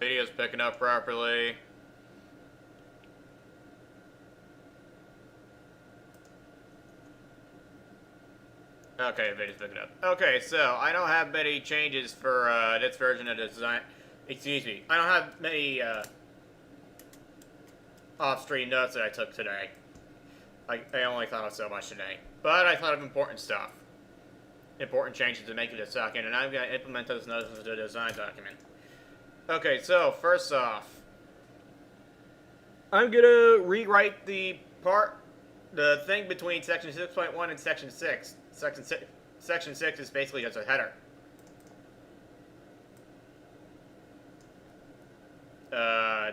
Video's picking up properly. Okay, video's picking up. Okay, so I don't have many changes for this version of the design. Excuse me. I don't have many off-stream notes that I took today. I only thought of so much today. But I thought of important stuff. Important changes to make it a second, and I'm going to implement those notes into the design document. Okay, so first off, I'm going to rewrite the thing between section 6.1 and section 6. Section 6 is basically just a header.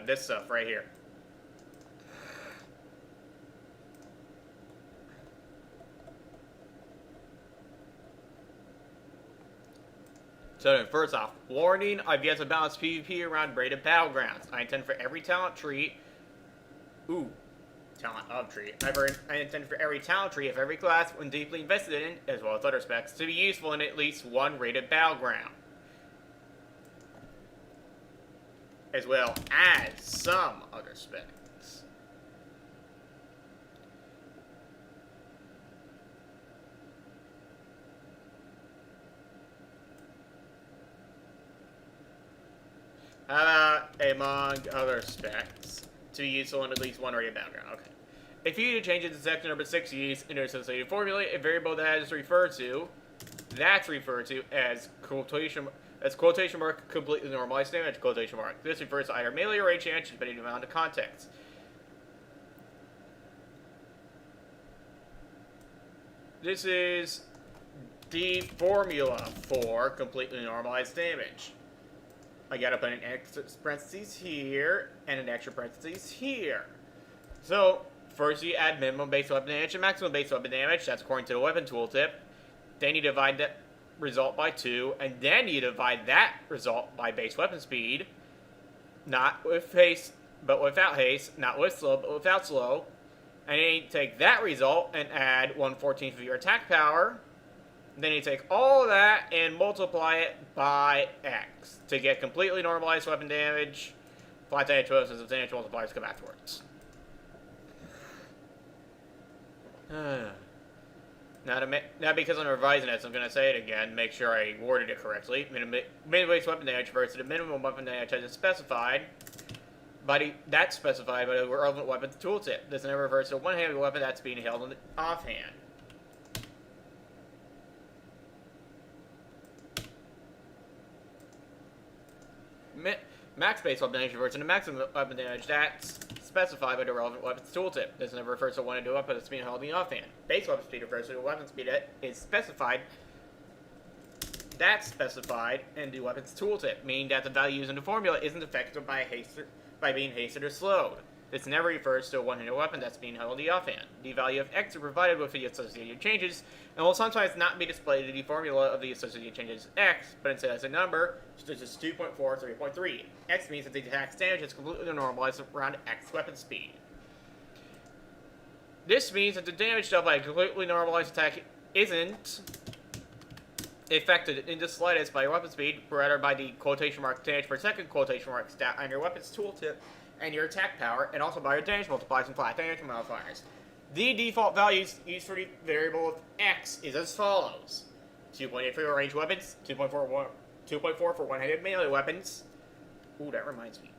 This stuff right here. So first off, warning, I've yet to balance PvP around rated battlegrounds. I intend for every talent tree... talent of tree. I intend for every talent tree of every class when deeply invested in, as well as other specs, to be useful in at least one rated battleground. As well as some other specs. Among other specs, to be useful in at least one rated battleground. Okay. If you need to change it to section number 6 use in an associated formula, a variable that is referred to, as quotation mark completely normalized damage, quotation mark. This refers to either melee or range damage depending on the context. This is the formula for completely normalized damage. I gotta put an extra parentheses here, and an extra parentheses here. So, first you add minimum base weapon damage and maximum base weapon damage, that's according to the weapon tooltip. Then you divide that result by 2, and then you divide that result by base weapon speed. Not with haste, but without haste. Not with slow, but without slow. And then you take that result and add 1/14 of your attack power. Then you take all of that and multiply it by X to get completely normalized weapon damage. Flat damage versus substantial multipliers come afterwards. Now because I'm revising this, I'm going to say it again, make sure I worded it correctly. Minimum base weapon damage versus the minimum weapon damage as specified. That's specified by the relevant weapons tooltip. This never refers to a one-handed weapon that's being held in the offhand. Max base weapon damage refers to the maximum weapon damage that's specified by the relevant weapons tooltip. This never refers to one-handed weapon that's being held in the offhand. Base weapon speed refers to the weapon speed that is specified. That's specified in the weapons tooltip, meaning that the value used in the formula isn't affected by being hasted or slowed. This never refers to a one-handed weapon that's being held in the offhand. The value of X is provided with the associated changes, and will sometimes not be displayed in the formula of the associated changes X, but instead as a number, such as 2.4 or 3.3. X means that the attack's damage is completely normalized around X weapon speed. This means that the damage dealt by a completely normalized attack isn't affected in the slightest by your weapon speed, rather by the quotation mark damage per second quotation mark stat on your weapon's tooltip and your attack power, and also by your damage multipliers and flat damage modifiers. The default values used for the variable of X is as follows: 2.8 for ranged weapons, 2.4 for one-handed melee weapons. Ooh, that reminds me.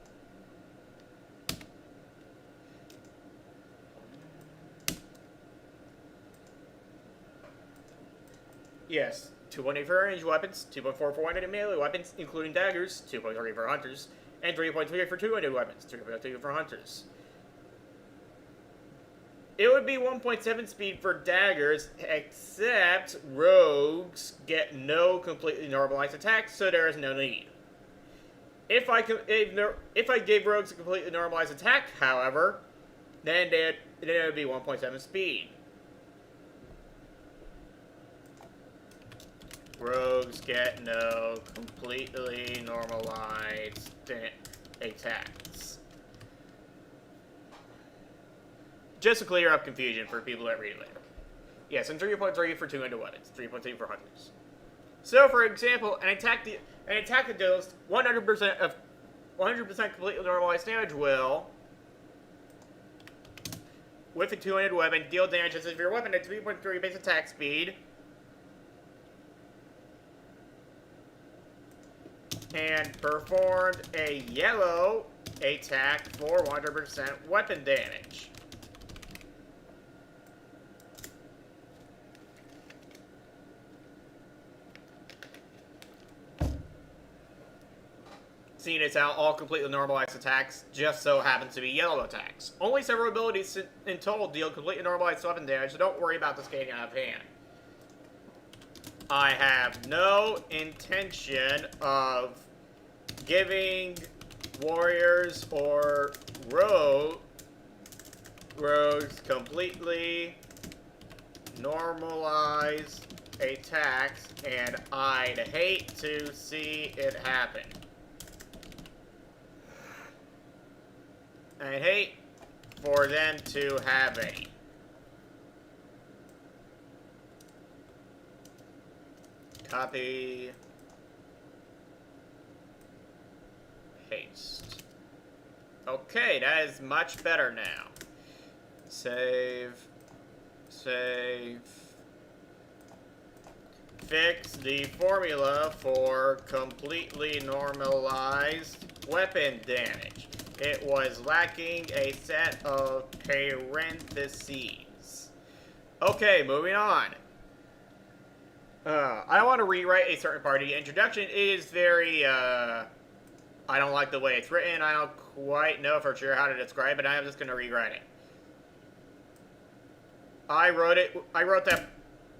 Yes, 2.8 for ranged weapons, 2.4 for one-handed melee weapons, including daggers, 2.3 for hunters, and 3.3 for two-handed weapons, 3.2 for hunters. It would be 1.7 speed for daggers, except rogues get no completely normalized attacks, so there is no need. If I gave rogues a completely normalized attack, however, then it would be 1.7 speed. Rogues get no completely normalized attacks. Just to clear up confusion for people that read it later. Yes, and 3.3 for two-handed weapons, 3.2 for hunters. So, for example, an attack that deals 100% of 100% completely normalized damage will, with a two-handed weapon, deal damage as if your weapon at 3.3 base attack speed. And performed a yellow attack for 100% weapon damage. Seeing as how all completely normalized attacks just so happen to be yellow attacks. Only several abilities in total deal completely normalized weapon damage, so don't worry about this getting out of hand. I have no intention of giving warriors or rogues completely normalized attacks, and I'd hate to see it happen. I'd hate for them to have any. Copy. Paste. Okay, that is much better now. Save. Save. Fix the formula for completely normalized weapon damage. It was lacking a set of parentheses. Okay, moving on. I want to rewrite a certain part. The introduction is very, I don't like the way it's written. I don't quite know for sure how to describe it. I'm just going to rewrite it. I wrote that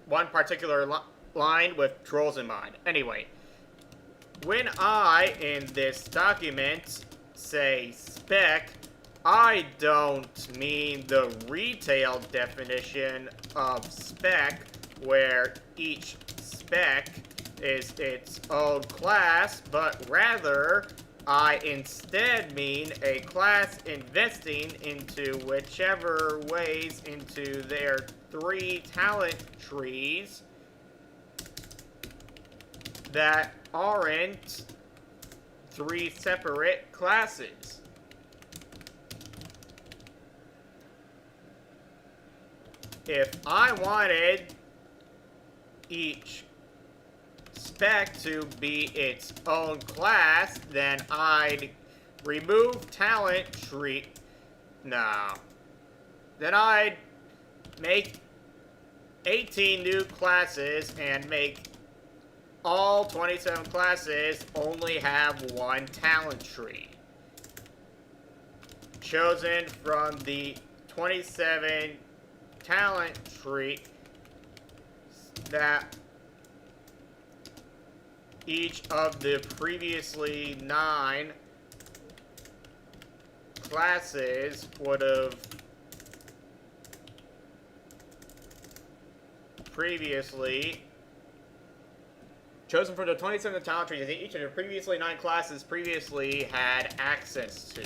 one particular line with trolls in mind. Anyway, when I, in this document, say spec, I don't mean the retail definition of spec, where each spec is its own class, but rather I instead mean a class investing into whichever ways into their 3 talent trees that aren't 3 separate classes. If I wanted each spec to be its own class, then I'd remove talent tree. No. Then I'd make 18 new classes and make all 27 classes only have one talent tree, chosen from the 27 talent tree that each of the previously 9 classes would have previously chosen from the 27 talent trees that each of the previously 9 classes previously had access to.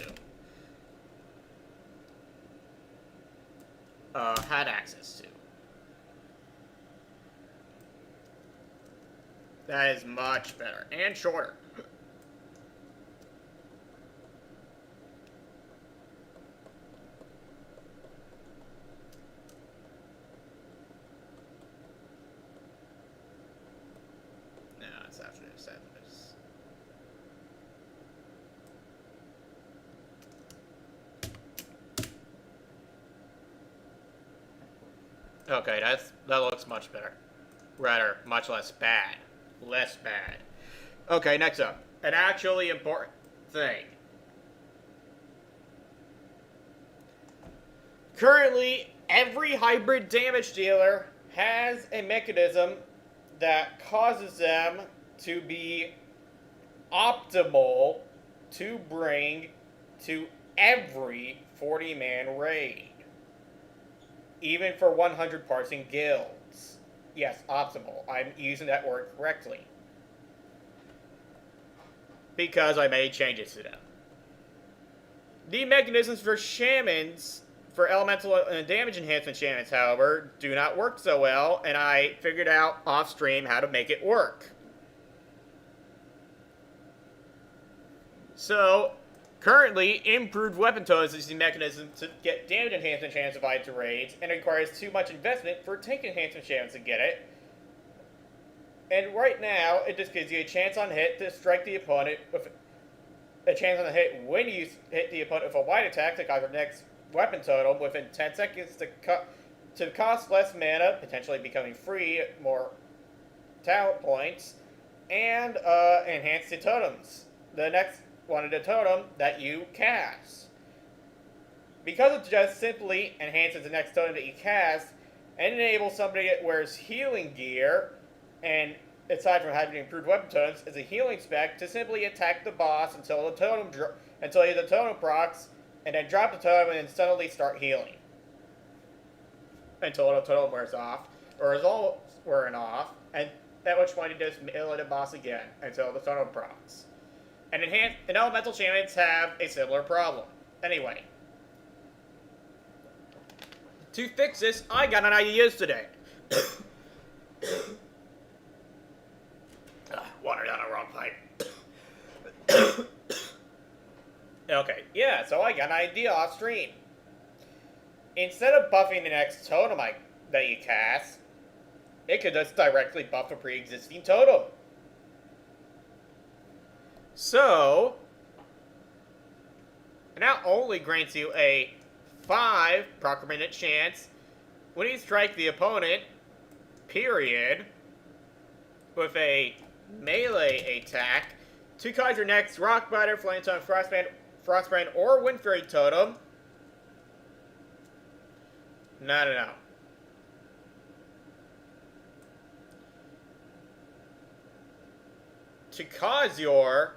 That is much better and shorter. No, it's after this. Okay, that looks much better. Rather, much less bad. Less bad. Okay, next up. An actually important thing. Currently, every hybrid damage dealer has a mechanism that causes them to be optimal to bring to every 40-man raid. Even for 100 parts in guilds. Yes, optimal. I'm using that word correctly. Because I made changes to them. The mechanisms for shamans, for elemental and damage enhancement shamans, however, do not work so well, and I figured out off stream how to make it work. So, Currently, improved weapon totems is the mechanism to get damage enhancement chance applied to raids, and it requires too much investment for tank enhancement chance to get it. And right now, it just gives you a chance on hit to strike the opponent with a chance on the hit when you hit the opponent with a wide attack to cause your next weapon totem within 10 seconds to cost less mana, potentially becoming free, more talent points, and enhance the totems. The next one of the totem that you cast. Because it just simply enhances the next totem that you cast, and enables somebody that wears healing gear, and aside from having improved weapon totems, is a healing spec to simply attack the boss until the totem procs, and then drop the totem and then suddenly start healing. Until the totem wears off, or is all wearing off, and at which point it does melee the boss again until the totem procs. And elemental champions have a similar problem. Anyway, to fix this, I got an idea today. Water down the wrong pipe. Okay, yeah, so I got an idea off stream. Instead of buffing the next totem that you cast, it could just directly buff a pre-existing totem. So, it not only grants you a 5 proc per minute chance when you strike the opponent, period, with a melee attack to cause your next Rockbiter, Flametongue, Frostbrand, or Wind Fury totem. No. To cause your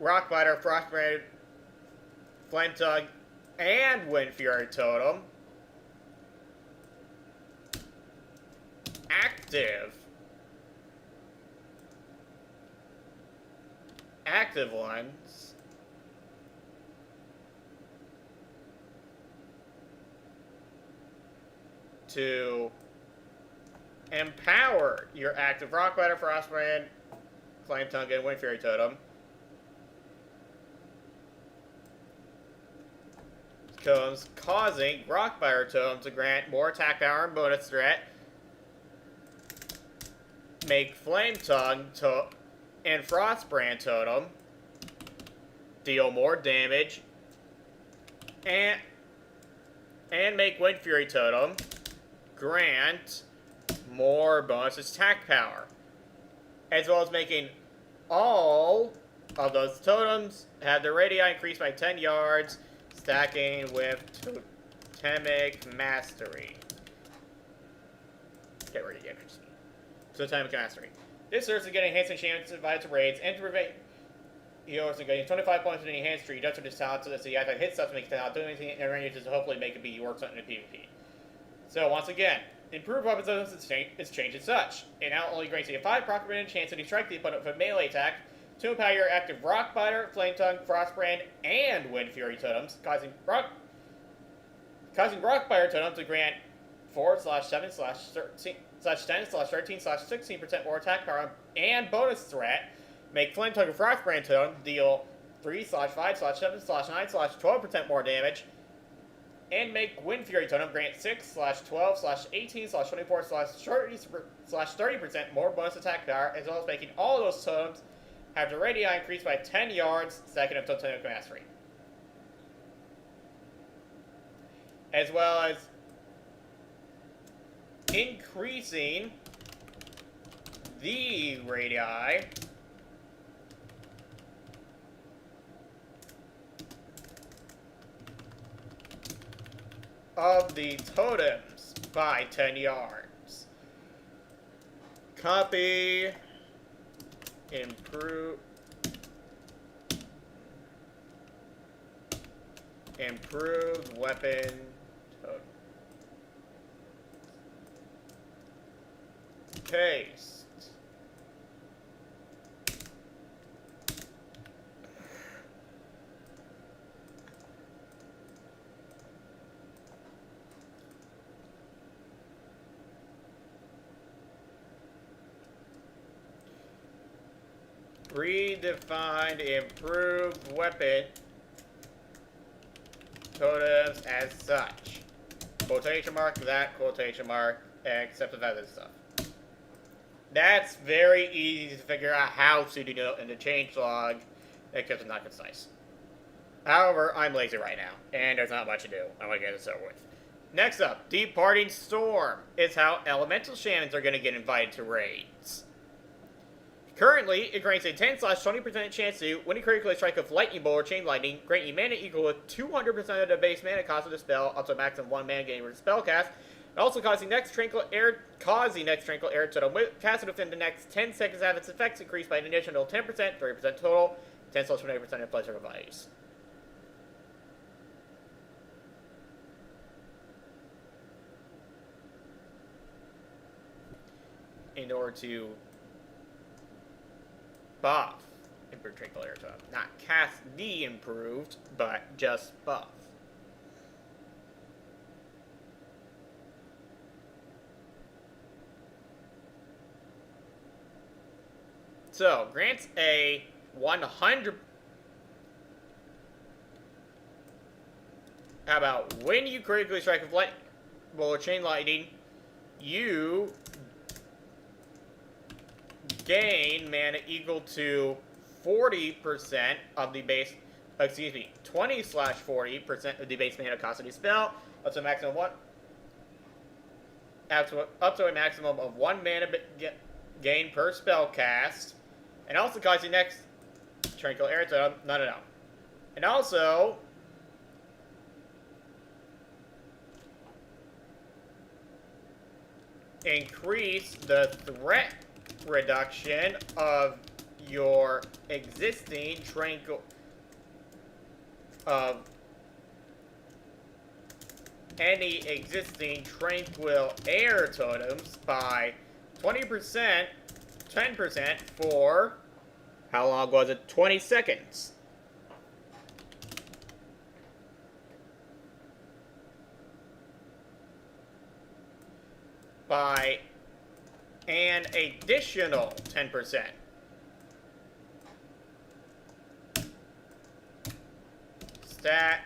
Rockbiter, Frostbrand, Flametongue, and Wind Fury totem. Active ones. To empower your active Rockbiter, Frostbrand, Flametongue, and Wind Fury totem. Totems causing Rockbiter totem to grant more attack power and bonus threat. Make Flametongue and Frostbrand totem deal more damage. And make Wind Fury totem grant more bonus attack power. As well as making all of those totems have their radii increased by 10 yards, stacking with Totemic Mastery. Get ready to get interesting. Totemic Mastery. This serves to get enhancing champions divided to raids and to prevent healers from getting 25 points in the enhanced tree. Just with this talent so that the attack hits stuff to make it not do anything and range to hopefully make it be work something in PvP. So once again, improved weapons is changed as such. It now only grants you a 5 proc per minute chance to strike the opponent with a melee attack to empower your active Rockbiter, Flametongue, Frostbrand, and Wind Fury totems, causing Rockbiter totems to grant 4/7/10/13/16% more attack power and bonus threat. Make Flametongue and Frostbrand totem deal 3/5/7/9/12% more damage. And make Wind Fury totem grant 6/12/18/24/30% more bonus attack power, as well as making all of those totems have the radii increased by 10 yards, second of Totemic Mastery. As well as increasing the radii of the totems by 10 yards. Copy. Improved weapon totem. Paste. redefined improved weapon totems as such. Quotation mark, that quotation mark, except the other stuff. That's very easy to figure out how to do in the changelog, except it's not concise. However, I'm lazy right now, and there's not much to do. I want to get this over with. Next up, Departing Storm is how elemental shamans are going to get invited to raids. Currently, it grants a 10/20% chance to, when you critically strike with lightning bolt or chain lightning, grant you mana equal to 200% of the base mana cost of the spell, up to a maximum 1 mana gain with spell cast, and also causing next tranquil air totem casted within the next 10 seconds to have its effects increased by an additional 10%, 30% total, 10/20% of pleasure values. In order to buff improved tranquil air totem. Not cast the improved, but just buff. So, grants a 100... How about when you critically strike with lightning bolt or chain lightning, you gain mana equal to 40% of the base, 20/40% of the base mana cost of the spell, up to a maximum up to a maximum of 1 mana gain per spell cast, and also cause the next tranquil air totem. No. And also increase the threat reduction of your existing any existing tranquil air totems by 20%, 10% for, how long was it? 20 seconds. By an additional 10%. Stat.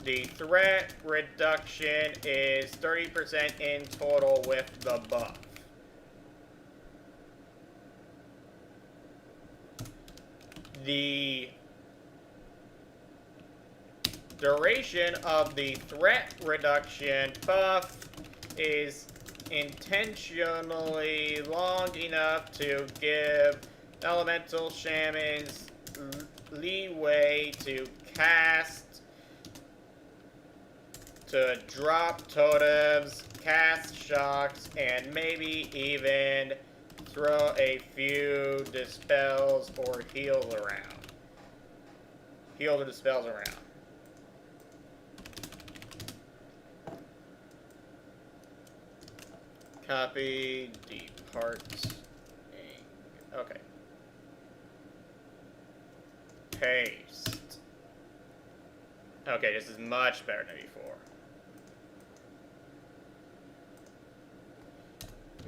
The threat reduction is 30% in total with the buff. The duration of the threat reduction buff is intentionally long enough to give elemental shamans leeway to cast, to drop totems, cast shocks, and maybe even throw a few dispels or heals around. Heal the dispels around. Copy, departing. Okay. Paste. Okay, this is much better than before.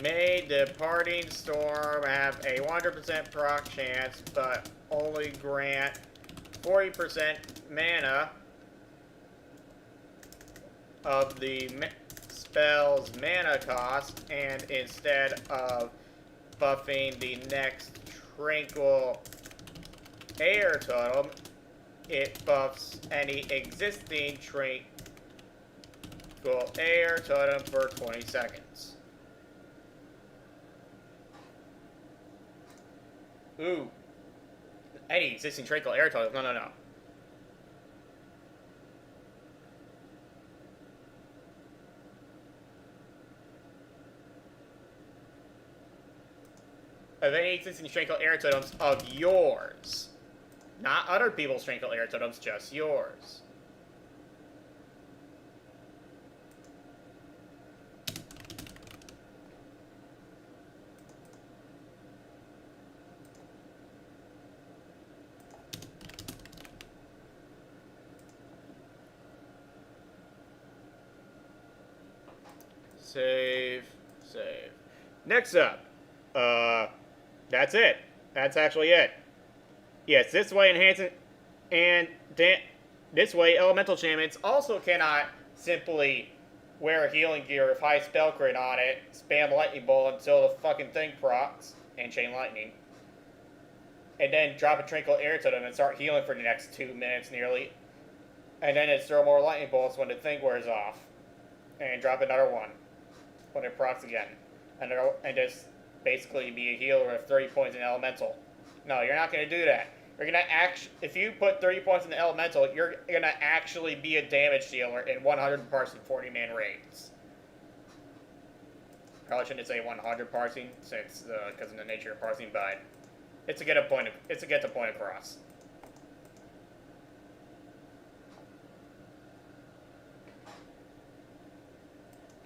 May Departing Storm have a 100% proc chance, but only grant 40% mana of the spell's mana cost, and instead of buffing the next tranquil air totem, it buffs any existing tranquil air totem for 20 seconds. Ooh. Any existing tranquil air totem. No. Of any existing tranquil air totems of yours. Not other people's tranquil air totems, just yours. Save. Next up, that's it. That's actually it. Yes, this way enhancing and this way elemental champions also cannot simply wear healing gear with high spell crit on it, spam lightning bolt until the fucking thing procs, and chain lightning, and then drop a trinkle air to them and start healing for the next 2 minutes nearly, and then just throw more lightning bolts when the thing wears off, and drop another one when it procs again, and just basically be a healer with 30 points in elemental. No, you're not going to do that. You're gonna if you put 30 points in the elemental, you're gonna actually be a damage dealer in 100 parsing 40-man raids. Probably shouldn't say 100 parsing since because of the nature of parsing, but it's to get the point across.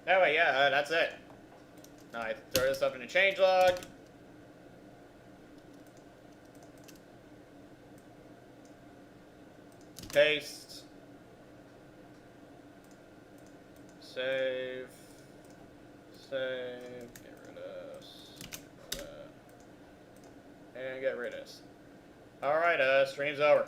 Anyway, yeah, that's it. Alright, throw this up in the changelog. Paste. Save. Get rid of this. And get rid of this. Alright, stream's over.